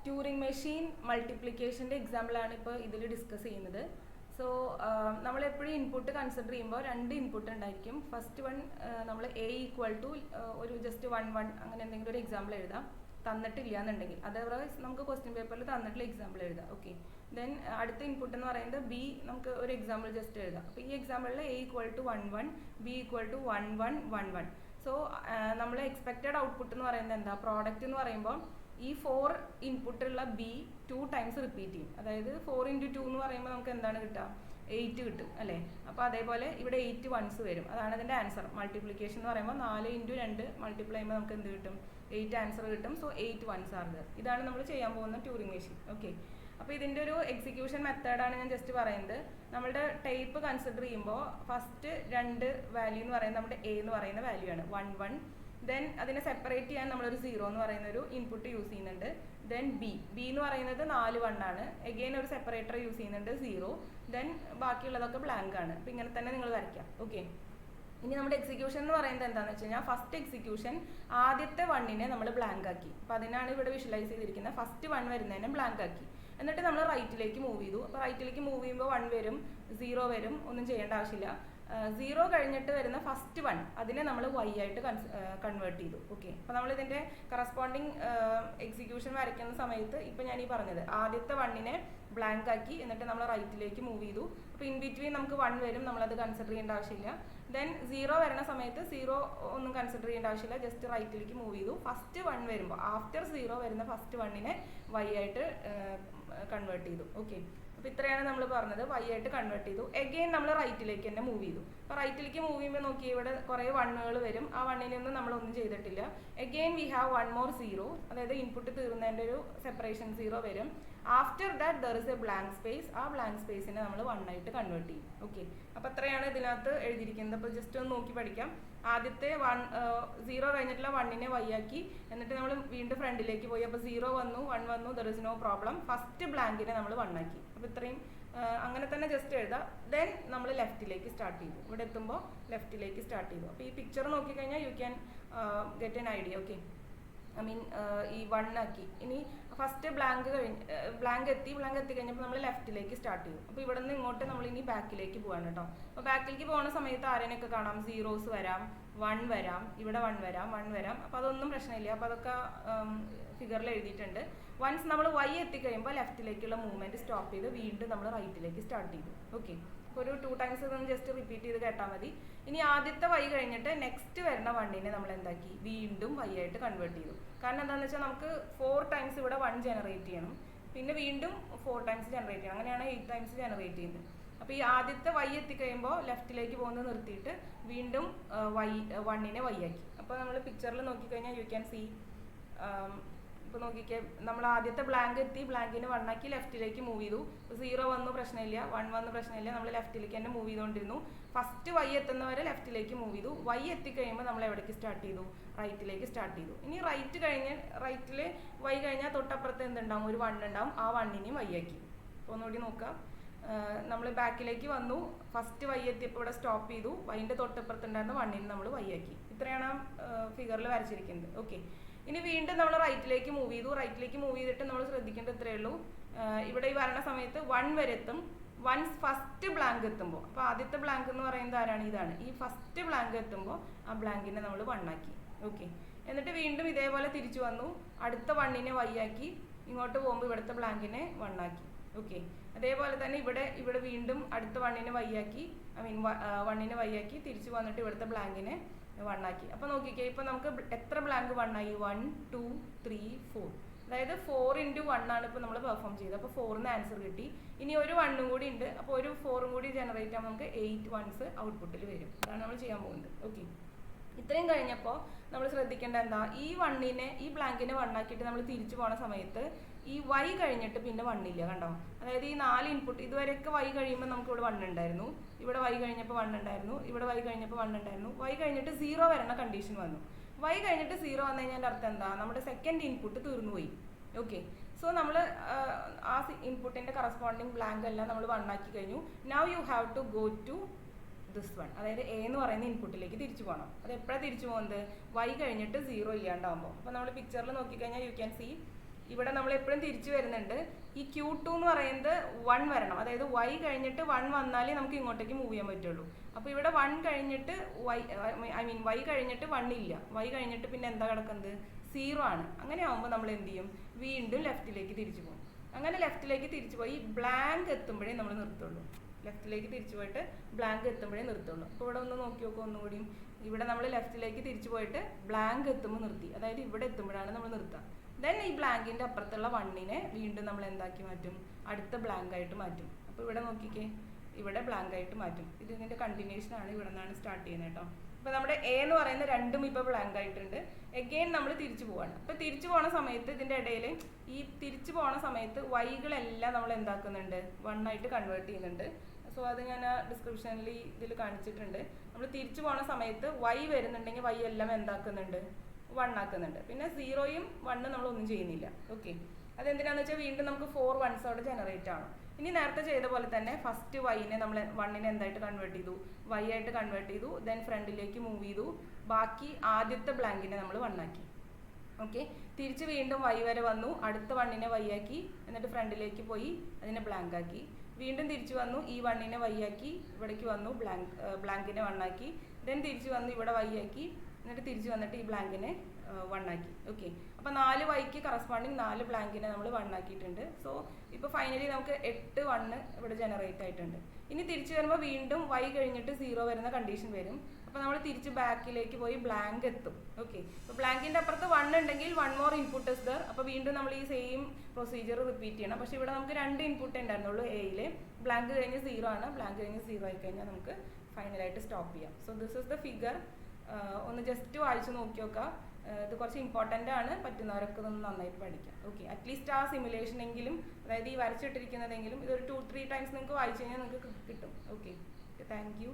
Turing machine മൾട്ടിപ്ലിക്കേഷൻ്റെ എക്സാമ്പിളാണ് ഇപ്പോൾ ഇതിൽ ഡിസ്കസ് ചെയ്യുന്നത്. സോ നമ്മളെപ്പോഴും ഇൻപുട്ട് കൺസിഡർ ചെയ്യുമ്പോൾ രണ്ട് ഇൻപുട്ട് ഉണ്ടായിരിക്കും. ഫസ്റ്റ് വൺ നമ്മൾ എ ഈക്വൽ ടു ഒരു ജസ്റ്റ് 1 1 അങ്ങനെ എന്തെങ്കിലും ഒരു എക്സാമ്പിൾ എഴുതാം, തന്നിട്ടില്ല എന്നുണ്ടെങ്കിൽ. അതേവൈസ് നമുക്ക് ക്വസ്റ്റ്യൻ പേപ്പറിൽ തന്നിട്ടുള്ള എക്സാമ്പിൾ എഴുതാം. ഓക്കെ, ദെൻ അടുത്ത ഇൻപുട്ട് എന്ന് പറയുന്നത് ബി. നമുക്ക് ഒരു എക്സാമ്പിൾ ജസ്റ്റ് എഴുതാം. അപ്പോൾ ഈ എക്സാമ്പിളിൽ A equal to 1 1, B equal to 1 1 1 1. So നമ്മൾ എക്സ്പെക്റ്റഡ് ഔട്ട്പുട്ട് എന്ന് പറയുന്നത് എന്താ? പ്രോഡക്റ്റ് എന്ന് പറയുമ്പോൾ ഈ 4 ഇൻപുട്ടുള്ള ബി 2 ടൈംസ് റിപ്പീറ്റ് ചെയ്യും. അതായത് 4 × 2 എന്ന് പറയുമ്പോൾ നമുക്ക് എന്താണ് കിട്ടുക? 8 കിട്ടും അല്ലേ? അപ്പോൾ അതേപോലെ ഇവിടെ 8 വൺസ് വരും. അതാണ് ഇതിൻ്റെ ആൻസർ. മൾട്ടിപ്ലിക്കേഷൻ എന്ന് പറയുമ്പോൾ 4 × 2 മൾട്ടിപ്ലൈ ചെയ്യുമ്പോൾ നമുക്ക് എന്ത് കിട്ടും? 8 ആൻസർ കിട്ടും. So 8 ones are there. ഇതാണ് നമ്മൾ ചെയ്യാൻ പോകുന്ന ട്യൂറിംഗ് മെഷീൻ. ഓക്കെ, അപ്പോൾ ഇതിൻ്റെ ഒരു എക്സിക്യൂഷൻ മെത്തേഡാണ് ഞാൻ ജസ്റ്റ് പറയുന്നത്. നമ്മുടെ ടൈപ്പ് കൺസിഡർ ചെയ്യുമ്പോൾ ഫസ്റ്റ് 2 വാല്യൂ എന്ന് പറയുന്നത് നമ്മുടെ എ എന്ന് പറയുന്ന വാല്യൂ ആണ്, 1 1. ദെൻ അതിനെ സെപ്പറേറ്റ് ചെയ്യാൻ നമ്മളൊരു 0 എന്ന് പറയുന്ന ഒരു ഇൻപുട്ട് യൂസ് ചെയ്യുന്നുണ്ട്. ദെൻ ബി എന്ന് പറയുന്നത് 4 1 ആണ്. എഗെയിൻ ഒരു സെപ്പറേറ്റർ യൂസ് ചെയ്യുന്നുണ്ട്, 0. ദെൻ ബാക്കിയുള്ളതൊക്കെ ബ്ലാങ്ക് ആണ്. അപ്പോൾ ഇങ്ങനെ തന്നെ നിങ്ങൾ വരയ്ക്കാം. ഓക്കെ, ഇനി നമ്മുടെ എക്സിക്യൂഷൻ എന്ന് പറയുന്നത് എന്താണെന്ന് വെച്ച് കഴിഞ്ഞാൽ ഫസ്റ്റ് എക്സിക്യൂഷൻ ആദ്യത്തെ 1നെ നമ്മൾ ബ്ലാങ്ക് ആക്കി. അപ്പോൾ അതിനാണ് ഇവിടെ വിഷ്വലൈസ് ചെയ്തിരിക്കുന്നത്. ഫസ്റ്റ് 1 വരുന്നതിനെ ബ്ലാങ്ക് ആക്കി. എന്നിട്ട് നമ്മൾ റൈറ്റിലേക്ക് മൂവ് ചെയ്തു. അപ്പോൾ റൈറ്റിലേക്ക് മൂവ് ചെയ്യുമ്പോൾ 1 വരും, 0 വരും, ഒന്നും ചെയ്യേണ്ട ആവശ്യമില്ല. 0 കഴിഞ്ഞിട്ട് വരുന്ന ഫസ്റ്റ് 1 അതിനെ നമ്മൾ y ആയിട്ട് കൺവേർട്ട് ചെയ്തു. ഓക്കെ, അപ്പോൾ നമ്മൾ ഇതിൻ്റെ കറസ്പോണ്ടിങ് എക്സിക്യൂഷൻ വരയ്ക്കുന്ന സമയത്ത് ഇപ്പോൾ ഞാൻ ഈ പറഞ്ഞത് ആദ്യത്തെ 1നെ ബ്ലാങ്ക് ആക്കി, എന്നിട്ട് നമ്മൾ റൈറ്റിലേക്ക് മൂവ് ചെയ്തു. അപ്പോൾ ഇൻ ബിറ്റ്വീൻ നമുക്ക് 1 വരും, നമ്മളത് കൺസിഡർ ചെയ്യേണ്ട ആവശ്യമില്ല. ദെൻ 0 വരുന്ന സമയത്ത് 0 ഒന്നും കൺസിഡർ ചെയ്യേണ്ട ആവശ്യമില്ല, ജസ്റ്റ് റൈറ്റിലേക്ക് മൂവ് ചെയ്തു. ഫസ്റ്റ് 1 വരുമ്പോൾ ആഫ്റ്റർ 0 വരുന്ന ഫസ്റ്റ് 1നെ y ആയിട്ട് കൺവേർട്ട് ചെയ്തു. ഓക്കെ, അപ്പോൾ ഇത്രയാണ് നമ്മൾ പറഞ്ഞത്, y ആയിട്ട് കൺവേർട്ട് ചെയ്തു. എഗെയിൻ നമ്മൾ റൈറ്റിലേക്ക് തന്നെ മൂവ് ചെയ്തു. അപ്പോൾ റൈറ്റിലേക്ക് മൂവ് ചെയ്യുമ്പോൾ നോക്കി ഇവിടെ കുറേ 1കൾ വരും. ആ 1നെയൊന്നും നമ്മളൊന്നും ചെയ്തിട്ടില്ല. എഗെയിൻ വി ഹാവ് 1 more 0, അതായത് ഇൻപുട്ട് തീർന്നതിൻ്റെ ഒരു സെപ്പറേഷൻ 0 വരും. After that there is A blank space. ആ ബ്ലാങ്ക് സ്പേസിനെ നമ്മൾ 1 ആയിട്ട് കൺവേർട്ട് ചെയ്യും. ഓക്കെ, അപ്പോൾ അത്രയാണ് ഇതിനകത്ത് എഴുതിയിരിക്കുന്നത്. അപ്പോൾ ജസ്റ്റ് ഒന്ന് നോക്കി പഠിക്കാം. ആദ്യത്തെ 0 കഴിഞ്ഞിട്ടുള്ള 1നെ y ആക്കി, എന്നിട്ട് നമ്മൾ വീണ്ടും ഫ്രണ്ടിലേക്ക് പോയി. അപ്പോൾ 0 വന്നു, 1 വന്നു, there is no problem. First ബ്ലാങ്കിനെ നമ്മൾ 1 ആക്കി. അപ്പോൾ ഇത്രയും അങ്ങനെ തന്നെ ജസ്റ്റ് എഴുതാം. ദെൻ നമ്മൾ ലെഫ്റ്റിലേക്ക് സ്റ്റാർട്ട് ചെയ്തു. ഇവിടെ എത്തുമ്പോൾ ലെഫ്റ്റിലേക്ക് സ്റ്റാർട്ട് ചെയ്തു. അപ്പോൾ ഈ പിക്ചർ നോക്കിക്കഴിഞ്ഞാൽ you can get an idea. Okay, I mean ഈ 1 ആക്കി. ഇനി ഫസ്റ്റ് ബ്ലാങ്ക് എത്തി കഴിഞ്ഞപ്പോൾ നമ്മൾ ലെഫ്റ്റിലേക്ക് സ്റ്റാർട്ട് ചെയ്തു. അപ്പോൾ ഇവിടെ നിന്ന് ഇങ്ങോട്ട് നമ്മൾ ഇനി ബാക്കിലേക്ക് പോകാണ് കേട്ടോ. അപ്പോൾ ബാക്കിലേക്ക് പോകുന്ന സമയത്ത് ആരെയൊക്കെ കാണാം? 0s വരാം, 1 വരാം, ഇവിടെ 1 വരാം, 1 വരാം. അപ്പോൾ അതൊന്നും പ്രശ്നമില്ല. അപ്പോൾ അതൊക്കെ ഫിഗറിൽ എഴുതിയിട്ടുണ്ട്. വൺസ് നമ്മൾ y എത്തിക്കഴിയുമ്പോൾ ലെഫ്റ്റിലേക്കുള്ള മൂവ്മെൻറ്റ് സ്റ്റോപ്പ് ചെയ്ത് വീണ്ടും നമ്മൾ റൈറ്റിലേക്ക് സ്റ്റാർട്ട് ചെയ്തു. ഓക്കെ, ഒരു 2 ടൈംസ് ഇതൊന്ന് ജസ്റ്റ് റിപ്പീറ്റ് ചെയ്ത് കേട്ടാൽ മതി. ഇനി ആദ്യത്തെ y കഴിഞ്ഞിട്ട് നെക്സ്റ്റ് വരുന്ന 1നെ നമ്മൾ എന്താക്കി? വീണ്ടും y ആയിട്ട് കൺവേർട്ട് ചെയ്തു. കാരണം എന്താണെന്ന് വെച്ചാൽ നമുക്ക് 4 ടൈംസ് ഇവിടെ 1 ജനറേറ്റ് ചെയ്യണം, പിന്നെ വീണ്ടും 4 ടൈംസ് ജനറേറ്റ് ചെയ്യണം. അങ്ങനെയാണ് 8 ടൈംസ് ജനറേറ്റ് ചെയ്യുന്നത്. അപ്പോൾ ഈ ആദ്യത്തെ y എത്തിക്കഴിയുമ്പോൾ ലെഫ്റ്റിലേക്ക് പോകുന്നത് നിർത്തിയിട്ട് വീണ്ടും 1നെ y ആക്കി. അപ്പോൾ നമ്മൾ പിക്ചറിൽ നോക്കിക്കഴിഞ്ഞാൽ യു ക്യാൻ സീ. ഇപ്പോൾ നോക്കിക്കേ, നമ്മൾ ആദ്യത്തെ ബ്ലാങ്ക് എത്തി, ബ്ലാങ്കിനെ 1 ആക്കി, ലെഫ്റ്റിലേക്ക് മൂവ് ചെയ്തു. 0 വന്നു, പ്രശ്നമില്ല, 1 വന്നു, പ്രശ്നമില്ല, നമ്മൾ ലെഫ്റ്റിലേക്ക് തന്നെ മൂവ് ചെയ്തുകൊണ്ടിരുന്നു. ഫസ്റ്റ് y എത്തുന്നവരെ ലെഫ്റ്റിലേക്ക് മൂവ് ചെയ്തു. y എത്തിക്കഴിയുമ്പോൾ നമ്മൾ എവിടേക്ക് സ്റ്റാർട്ട് ചെയ്തു? റൈറ്റിലേക്ക് സ്റ്റാർട്ട് ചെയ്തു. ഇനി റൈറ്റിൽ y കഴിഞ്ഞാൽ തൊട്ടപ്പുറത്ത് എന്തുണ്ടാവും? ഒരു 1 ഉണ്ടാവും. ആ 1നെയും y ആക്കി. അപ്പോൾ ഒന്നുകൂടി നോക്കാം. നമ്മൾ ബാക്കിലേക്ക് വന്നു, ഫസ്റ്റ് y എത്തിയപ്പോൾ ഇവിടെ സ്റ്റോപ്പ് ചെയ്തു. y-ൻ്റെ തൊട്ടപ്പുറത്തുണ്ടായിരുന്ന 1നെ നമ്മൾ y ആക്കി. ഇത്രയാണ് ഫിഗറിൽ വരച്ചിരിക്കുന്നത്. ഓക്കെ, ഇനി വീണ്ടും നമ്മൾ റൈറ്റിലേക്ക് മൂവ് ചെയ്തു. റൈറ്റിലേക്ക് മൂവ് ചെയ്തിട്ട് നമ്മൾ ശ്രദ്ധിക്കേണ്ടത് ഇത്രയേ ഉള്ളൂ. ഇവിടെ ഈ വരണ സമയത്ത് 1 വരെ എത്തും. വൺസ് ഫസ്റ്റ് ബ്ലാങ്ക് എത്തുമ്പോൾ, അപ്പോൾ ആദ്യത്തെ ബ്ലാങ്ക് എന്ന് പറയുന്നത് ആരാണ്? ഇതാണ്. ഈ ഫസ്റ്റ് ബ്ലാങ്ക് എത്തുമ്പോൾ ആ ബ്ലാങ്കിനെ നമ്മൾ 1 ആക്കി. ഓക്കെ, എന്നിട്ട് വീണ്ടും ഇതേപോലെ തിരിച്ചു വന്നു. അടുത്ത 1നെ y ആക്കി, ഇങ്ങോട്ട് പോകുമ്പോൾ ഇവിടുത്തെ ബ്ലാങ്കിനെ 1 ആക്കി. ഓക്കെ, അതേപോലെ തന്നെ ഇവിടെ വീണ്ടും അടുത്ത 1നെ y ആക്കി, ഐ മീൻ 1നെ y ആക്കി, തിരിച്ചു വന്നിട്ട് ഇവിടുത്തെ ബ്ലാങ്കിനെ 1 ആക്കി. അപ്പോൾ നോക്കിക്കേ, ഇപ്പോൾ നമുക്ക് എത്ര ബ്ലാങ്ക് 1 ആയി? 1 2 3 4. അതായത് 4 × 1 ആണ് ഇപ്പോൾ നമ്മൾ പെർഫോം ചെയ്തത്. അപ്പോൾ 4ന് ആൻസർ കിട്ടി. ഇനി ഒരു 1ഉം കൂടി ഉണ്ട്. അപ്പോൾ ഒരു 4ഉം കൂടി ജനറേറ്റ് ആകുമ്പോൾ നമുക്ക് 8 വൺസ് ഔട്ട്പുട്ടിൽ വരും. അതാണ് നമ്മൾ ചെയ്യാൻ പോകുന്നത്. ഓക്കെ, ഇത്രയും കഴിഞ്ഞപ്പോൾ നമ്മൾ ശ്രദ്ധിക്കേണ്ട എന്താ? ഈ ബ്ലാങ്കിനെ 1 ആക്കിയിട്ട് നമ്മൾ തിരിച്ചു പോകുന്ന സമയത്ത് ഈ y കഴിഞ്ഞിട്ട് പിന്നെ 1 ഇല്ല, കണ്ടോ? അതായത് ഈ 4 ഇൻപുട്ട് ഇതുവരെയൊക്കെ y കഴിയുമ്പോൾ നമുക്ക് ഇവിടെ 1 ഉണ്ടായിരുന്നു, ഇവിടെ y കഴിഞ്ഞപ്പോൾ 1 ഉണ്ടായിരുന്നു, ഇവിടെ y കഴിഞ്ഞപ്പോൾ 1 ഉണ്ടായിരുന്നു. y കഴിഞ്ഞിട്ട് 0 വരണ കണ്ടീഷൻ വന്നു. y കഴിഞ്ഞിട്ട് 0 വന്നു കഴിഞ്ഞാൽ അർത്ഥം എന്താ? നമ്മുടെ സെക്കൻഡ് ഇൻപുട്ട് തീർന്നുപോയി. ഓക്കെ, സോ നമ്മൾ ആ ഇൻപുട്ടിൻ്റെ കറസ്പോണ്ടിങ് ബ്ലാങ്ക് എല്ലാം നമ്മൾ 1 ആക്കി കഴിഞ്ഞു. Now you have to go to this 1, അതായത് എ എന്ന് പറയുന്ന ഇൻപുട്ടിലേക്ക് തിരിച്ചു പോകണം. അത് എപ്പോഴാണ് തിരിച്ചു പോകുന്നത്? y കഴിഞ്ഞിട്ട് 0 ഇല്ലാണ്ടാവുമ്പോൾ. അപ്പോൾ നമ്മൾ പിക്ചറിൽ നോക്കിക്കഴിഞ്ഞാൽ യു ക്യാൻ സീ ഇവിടെ നമ്മൾ എപ്പോഴും തിരിച്ചു വരുന്നുണ്ട്. ഈ Q2 എന്ന് പറയുന്നത് 1 വരണം, അതായത് y കഴിഞ്ഞിട്ട് 1 വന്നാലേ നമുക്ക് ഇങ്ങോട്ടേക്ക് മൂവ് ചെയ്യാൻ പറ്റുള്ളൂ. അപ്പോൾ ഇവിടെ 1 കഴിഞ്ഞിട്ട് y കഴിഞ്ഞിട്ട് 1 ഇല്ല, y കഴിഞ്ഞിട്ട് പിന്നെ എന്താ കിടക്കുന്നത്, 0 ആണ്. അങ്ങനെ ആകുമ്പോൾ നമ്മൾ എന്ത് ചെയ്യും, വീണ്ടും ലെഫ്റ്റിലേക്ക് തിരിച്ചു പോകും. അങ്ങനെ ലെഫ്റ്റിലേക്ക് തിരിച്ചു പോയി ബ്ലാങ്ക് എത്തുമ്പോഴേ നമ്മൾ നിർത്തുള്ളൂ. ലെഫ്റ്റിലേക്ക് തിരിച്ചു പോയിട്ട് ബ്ലാങ്ക് എത്തുമ്പോഴേ നിർത്തുള്ളൂ. അപ്പോൾ ഇവിടെ ഒന്ന് നോക്കി നോക്കുക ഒന്നുകൂടിയും. ഇവിടെ നമ്മൾ ലെഫ്റ്റിലേക്ക് തിരിച്ചു പോയിട്ട് ബ്ലാങ്ക് എത്തുമ്പോൾ നിർത്തി, അതായത് ഇവിടെ എത്തുമ്പോഴാണ് നമ്മൾ നിർത്തുക. ദെൻ ഈ ബ്ലാങ്കിൻ്റെ അപ്പുറത്തുള്ള 1നെ വീണ്ടും നമ്മൾ എന്താക്കി മാറ്റും, അടുത്ത ബ്ലാങ്ക് ആയിട്ട് മാറ്റും. അപ്പോൾ ഇവിടെ നോക്കിക്കേ, ഇവിടെ ബ്ലാങ്ക് ആയിട്ട് മാറ്റും. ഇതിൻ്റെ കണ്ടിന്യൂഷൻ ആണ്, ഇവിടെ നിന്നാണ് സ്റ്റാർട്ട് ചെയ്യുന്നത് കേട്ടോ. അപ്പോൾ നമ്മുടെ എ എന്ന് പറയുന്ന രണ്ടും ഇപ്പോൾ ബ്ലാങ്ക് ആയിട്ടുണ്ട്. എഗെയിൻ നമ്മൾ തിരിച്ചു പോവാണ്. അപ്പോൾ തിരിച്ചു പോണ സമയത്ത് ഇതിൻ്റെ ഇടയിൽ ഈ തിരിച്ചു പോണ സമയത്ത് വൈകളെല്ലാം നമ്മൾ എന്താക്കുന്നുണ്ട്, 1 ആയിട്ട് കൺവേർട്ട് ചെയ്യുന്നുണ്ട്. സോ അത് ഞാൻ ഡിസ്ക്രിപ്ഷനിൽ ഇതിൽ കാണിച്ചിട്ടുണ്ട്. നമ്മൾ തിരിച്ചു പോണ സമയത്ത് y വരുന്നുണ്ടെങ്കിൽ y എല്ലാം എന്താക്കുന്നുണ്ട്, 1 ആക്കുന്നുണ്ട്. പിന്നെ 0യും 1 നമ്മളൊന്നും ചെയ്യുന്നില്ല. ഓക്കെ, അതെന്തിനാന്ന് വെച്ചാൽ വീണ്ടും നമുക്ക് 4 1s അവിടെ ജനറേറ്റ് ആണ്. ഇനി നേരത്തെ ചെയ്ത പോലെ തന്നെ ഫസ്റ്റ് വൈനെ നമ്മൾ 1നെ എന്തായിട്ട് കൺവേർട്ട് ചെയ്തു, y ആയിട്ട് കൺവേർട്ട് ചെയ്തു. ദെൻ ഫ്രണ്ടിലേക്ക് മൂവ് ചെയ്തു. ബാക്കി ആദ്യത്തെ ബ്ലാങ്കിനെ നമ്മൾ 1 ആക്കി. ഓക്കെ, തിരിച്ച് വീണ്ടും y വരെ വന്നു, അടുത്ത 1നെ y ആക്കി, എന്നിട്ട് ഫ്രണ്ടിലേക്ക് പോയി അതിനെ ബ്ലാങ്ക് ആക്കി. വീണ്ടും തിരിച്ചു വന്നു, ഈ 1നെ y ആക്കി, ഇവിടേക്ക് വന്നു ബ്ലാങ്കിനെ 1 ആക്കി. ദെൻ തിരിച്ചു വന്നു, ഇവിടെ y ആക്കി, എന്നിട്ട് തിരിച്ചു വന്നിട്ട് ഈ ബ്ലാങ്കിനെ 1 ആക്കി. ഓക്കെ, അപ്പോൾ 4 വൈക്ക് കറസ്പോണ്ടിങ് 4 ബ്ലാങ്കിനെ നമ്മൾ 1 ആക്കിയിട്ടുണ്ട്. സോ ഇപ്പോൾ ഫൈനലി നമുക്ക് 8 1 ഇവിടെ ജനറേറ്റ് ആയിട്ടുണ്ട്. ഇനി തിരിച്ചു വരുമ്പോൾ വീണ്ടും y കഴിഞ്ഞിട്ട് 0 വരുന്ന കണ്ടീഷൻ വരും. അപ്പോൾ നമ്മൾ തിരിച്ച് ബാക്കിലേക്ക് പോയി ബ്ലാങ്ക് എത്തും. ഓക്കെ, അപ്പോൾ ബ്ലാങ്കിൻ്റെ അപ്പുറത്ത് 1 ഉണ്ടെങ്കിൽ 1 മോർ ഇൻപുട്ട് ഇസ് ദർ. അപ്പോൾ വീണ്ടും നമ്മൾ ഈ സെയിം പ്രൊസീജിയർ റിപ്പീറ്റ് ചെയ്യണം. പക്ഷേ ഇവിടെ നമുക്ക് 2 ഇൻപുട്ട് ഉണ്ടായിരുന്നുള്ളൂ എയിൽ. ബ്ലാങ്ക് കഴിഞ്ഞ് 0 ആണ്, ബ്ലാങ്ക് കഴിഞ്ഞ് 0 ആയി കഴിഞ്ഞാൽ നമുക്ക് ഫൈനലായിട്ട് സ്റ്റോപ്പ് ചെയ്യാം. So this is the figure. ഒന്ന് ജസ്റ്റ് വായിച്ച് നോക്കി നോക്കുക. ഇത് കുറച്ച് ഇമ്പോർട്ടൻ്റ് ആണ്, പറ്റുന്നവരൊക്കെ ഒന്ന് നന്നായിട്ട് പഠിക്കാം. ഓക്കെ, അറ്റ്ലീസ്റ്റ് ആ സിമുലേഷൻ എങ്കിലും, അതായത് ഈ വരച്ചിട്ടിരിക്കുന്നതെങ്കിലും ഇതൊരു 2-3 ടൈംസ് നിങ്ങൾക്ക് വായിച്ചു കഴിഞ്ഞാൽ നിങ്ങൾക്ക് കിട്ടും. Okay, thank you.